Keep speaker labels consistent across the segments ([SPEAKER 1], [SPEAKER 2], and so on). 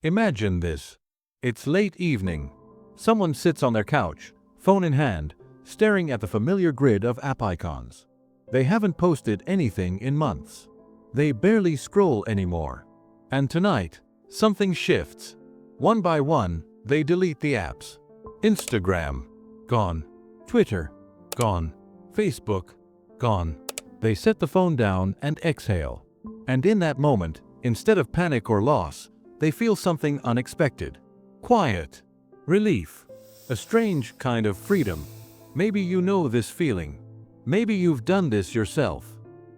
[SPEAKER 1] Imagine this. It's late evening. Someone sits on their couch, phone in hand, staring at the familiar grid of app icons. They haven't posted anything in months. They barely scroll anymore. And tonight, something shifts. One by one, they delete the apps. Instagram, gone. Twitter, gone. Facebook, gone. They set the phone down and exhale. And in that moment, instead of panic or loss, they feel something unexpected. Quiet. Relief. A strange kind of freedom. Maybe you know this feeling. Maybe you've done this yourself.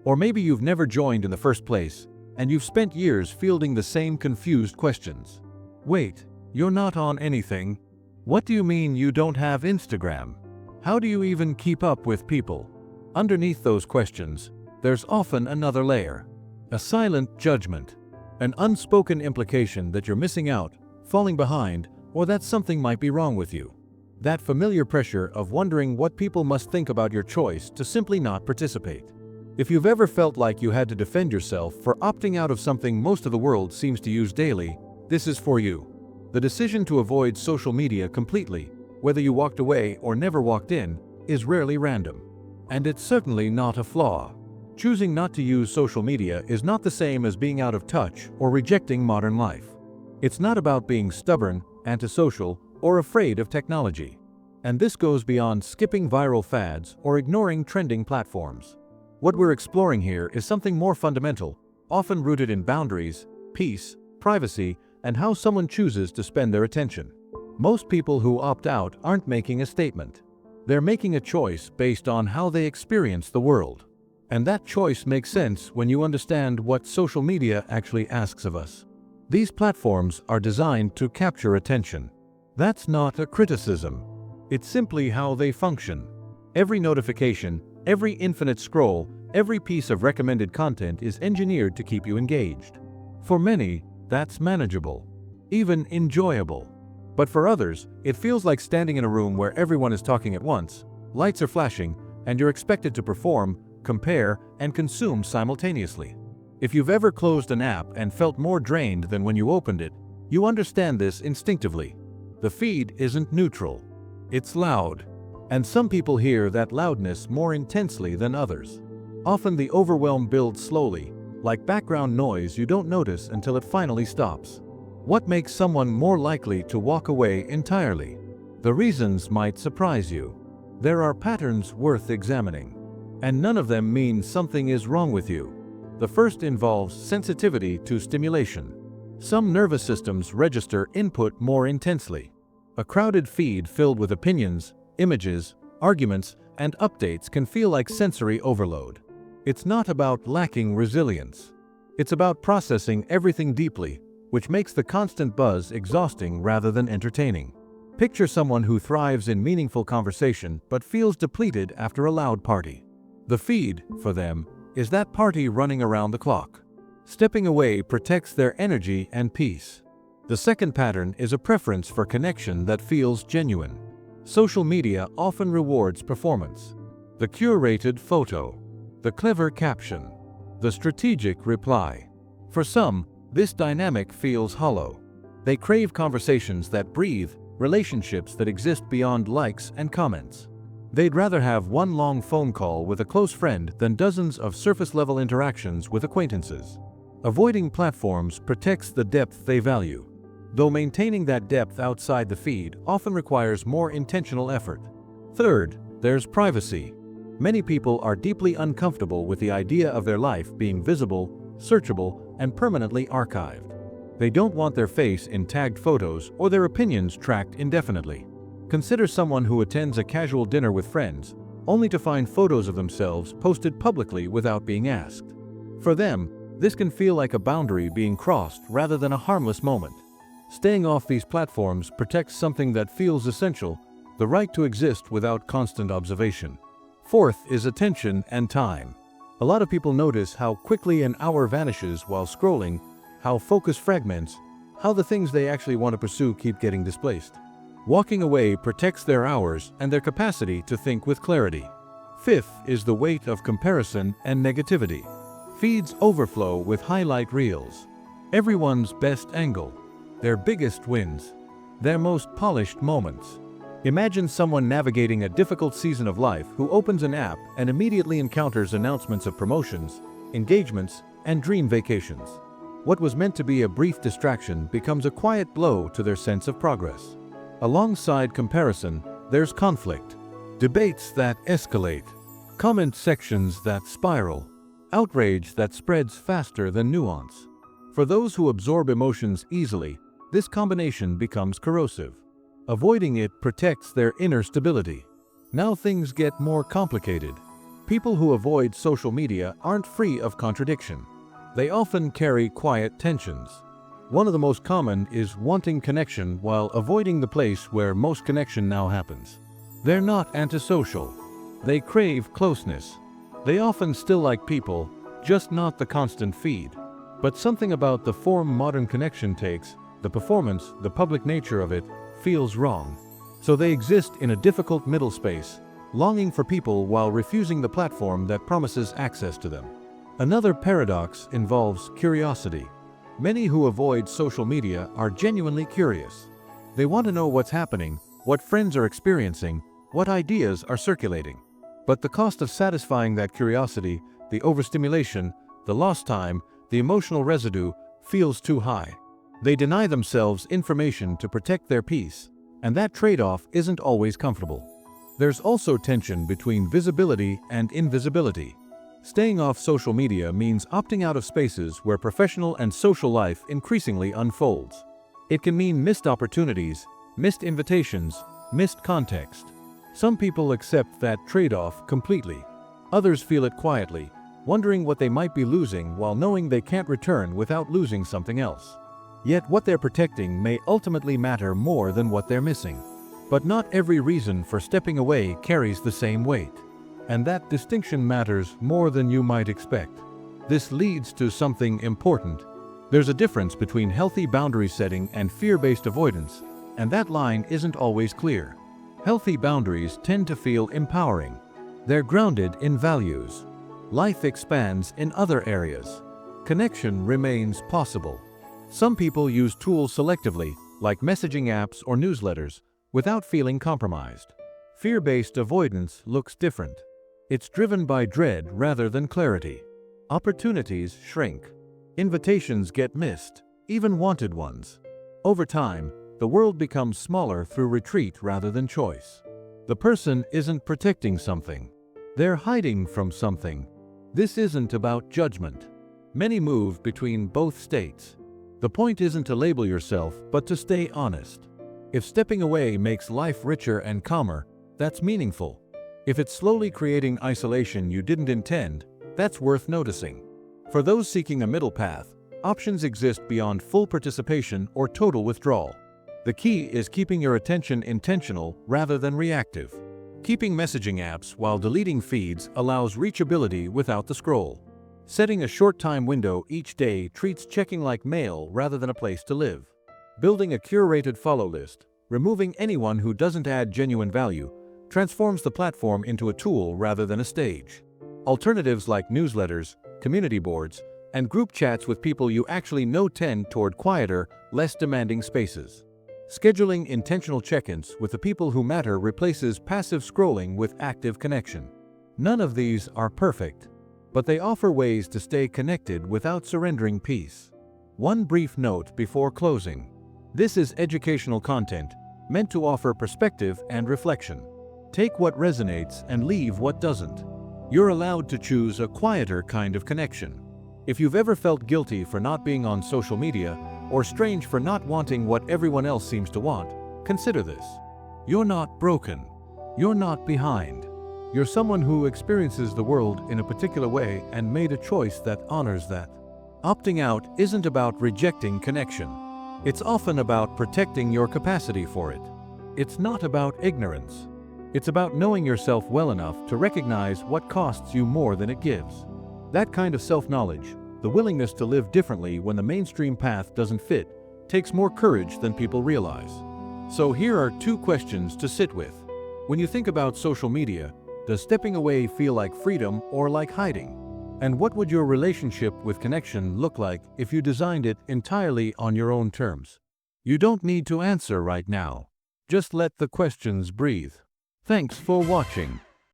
[SPEAKER 1] Or maybe you've never joined in the first place, and you've spent years fielding the same confused questions. Wait, you're not on anything? What do you mean you don't have Instagram? How do you even keep up with people? Underneath those questions, there's often another layer. A silent judgment. An unspoken implication that you're missing out, falling behind, or that something might be wrong with you. That familiar pressure of wondering what people must think about your choice to simply not participate. If you've ever felt like you had to defend yourself for opting out of something most of the world seems to use daily, this is for you. The decision to avoid social media completely, whether you walked away or never walked in, is rarely random. And it's certainly not a flaw. Choosing not to use social media is not the same as being out of touch or rejecting modern life. It's not about being stubborn, antisocial, or afraid of technology. And this goes beyond skipping viral fads or ignoring trending platforms. What we're exploring here is something more fundamental, often rooted in boundaries, peace, privacy, and how someone chooses to spend their attention. Most people who opt out aren't making a statement. They're making a choice based on how they experience the world. And that choice makes sense when you understand what social media actually asks of us. These platforms are designed to capture attention. That's not a criticism. It's simply how they function. Every notification, every infinite scroll, every piece of recommended content is engineered to keep you engaged. For many, that's manageable, even enjoyable. But for others, it feels like standing in a room where everyone is talking at once, lights are flashing, and you're expected to perform, compare, and consume simultaneously. If you've ever closed an app and felt more drained than when you opened it, you understand this instinctively. The feed isn't neutral. It's loud. And some people hear that loudness more intensely than others. Often the overwhelm builds slowly, like background noise you don't notice until it finally stops. What makes someone more likely to walk away entirely? The reasons might surprise you. There are patterns worth examining. And none of them mean something is wrong with you. The first involves sensitivity to stimulation. Some nervous systems register input more intensely. A crowded feed filled with opinions, images, arguments, and updates can feel like sensory overload. It's not about lacking resilience. It's about processing everything deeply, which makes the constant buzz exhausting rather than entertaining. Picture someone who thrives in meaningful conversation but feels depleted after a loud party. The feed, for them, is that party running around the clock. Stepping away protects their energy and peace. The second pattern is a preference for connection that feels genuine. Social media often rewards performance. The curated photo, the clever caption, the strategic reply. For some, this dynamic feels hollow. They crave conversations that breathe, relationships that exist beyond likes and comments. They'd rather have one long phone call with a close friend than dozens of surface-level interactions with acquaintances. Avoiding platforms protects the depth they value, though maintaining that depth outside the feed often requires more intentional effort. Third, there's privacy. Many people are deeply uncomfortable with the idea of their life being visible, searchable, and permanently archived. They don't want their face in tagged photos or their opinions tracked indefinitely. Consider someone who attends a casual dinner with friends, only to find photos of themselves posted publicly without being asked. For them, this can feel like a boundary being crossed rather than a harmless moment. Staying off these platforms protects something that feels essential, the right to exist without constant observation. Fourth is attention and time. A lot of people notice how quickly an hour vanishes while scrolling, how focus fragments, how the things they actually want to pursue keep getting displaced. Walking away protects their hours and their capacity to think with clarity. Fifth is the weight of comparison and negativity. Feeds overflow with highlight reels. Everyone's best angle. their biggest wins, their most polished moments. Imagine someone navigating a difficult season of life who opens an app and immediately encounters announcements of promotions, engagements, and dream vacations. What was meant to be a brief distraction becomes a quiet blow to their sense of progress. Alongside comparison, there's conflict, debates that escalate, comment sections that spiral, outrage that spreads faster than nuance. For those who absorb emotions easily, this combination becomes corrosive. Avoiding it protects their inner stability. Now things get more complicated. People who avoid social media aren't free of contradiction. They often carry quiet tensions. One of the most common is wanting connection while avoiding the place where most connection now happens. They're not antisocial. They crave closeness. They often still like people, just not the constant feed. But something about the form modern connection takes, the performance, the public nature of it, feels wrong. So they exist in a difficult middle space, longing for people while refusing the platform that promises access to them. Another paradox involves curiosity. Many who avoid social media are genuinely curious. They want to know what's happening, what friends are experiencing, what ideas are circulating. But the cost of satisfying that curiosity, the overstimulation, the lost time, the emotional residue, feels too high. They deny themselves information to protect their peace, and that trade-off isn't always comfortable. There's also tension between visibility and invisibility. Staying off social media means opting out of spaces where professional and social life increasingly unfolds. It can mean missed opportunities, missed invitations, missed context. Some people accept that trade-off completely. Others feel it quietly, wondering what they might be losing while knowing they can't return without losing something else. Yet what they're protecting may ultimately matter more than what they're missing. But not every reason for stepping away carries the same weight. And that distinction matters more than you might expect. This leads to something important. There's a difference between healthy boundary setting and fear-based avoidance, and that line isn't always clear. Healthy boundaries tend to feel empowering. They're grounded in values. Life expands in other areas. Connection remains possible. Some people use tools selectively, like messaging apps or newsletters, without feeling compromised. Fear-based avoidance looks different. It's driven by dread rather than clarity. Opportunities shrink. Invitations get missed, even wanted ones. Over time, the world becomes smaller through retreat rather than choice. The person isn't protecting something. They're hiding from something. This isn't about judgment. Many move between both states. The point isn't to label yourself, but to stay honest. If stepping away makes life richer and calmer, that's meaningful. If it's slowly creating isolation you didn't intend, that's worth noticing. For those seeking a middle path, options exist beyond full participation or total withdrawal. The key is keeping your attention intentional rather than reactive. Keeping messaging apps while deleting feeds allows reachability without the scroll. Setting a short time window each day treats checking like mail rather than a place to live. Building a curated follow list, removing anyone who doesn't add genuine value, transforms the platform into a tool rather than a stage. Alternatives like newsletters, community boards, and group chats with people you actually know tend toward quieter, less demanding spaces. Scheduling intentional check-ins with the people who matter replaces passive scrolling with active connection. None of these are perfect, but they offer ways to stay connected without surrendering peace. One brief note before closing. This is educational content, meant to offer perspective and reflection. Take what resonates and leave what doesn't. You're allowed to choose a quieter kind of connection. If you've ever felt guilty for not being on social media, or strange for not wanting what everyone else seems to want, consider this. You're not broken. You're not behind. You're someone who experiences the world in a particular way and made a choice that honors that. Opting out isn't about rejecting connection. It's often about protecting your capacity for it. It's not about ignorance. It's about knowing yourself well enough to recognize what costs you more than it gives. That kind of self-knowledge, the willingness to live differently when the mainstream path doesn't fit, takes more courage than people realize. So here are 2 questions to sit with. When you think about social media, does stepping away feel like freedom or like hiding? And what would your relationship with connection look like if you designed it entirely on your own terms? You don't need to answer right now. Just let the questions breathe. Thanks for watching.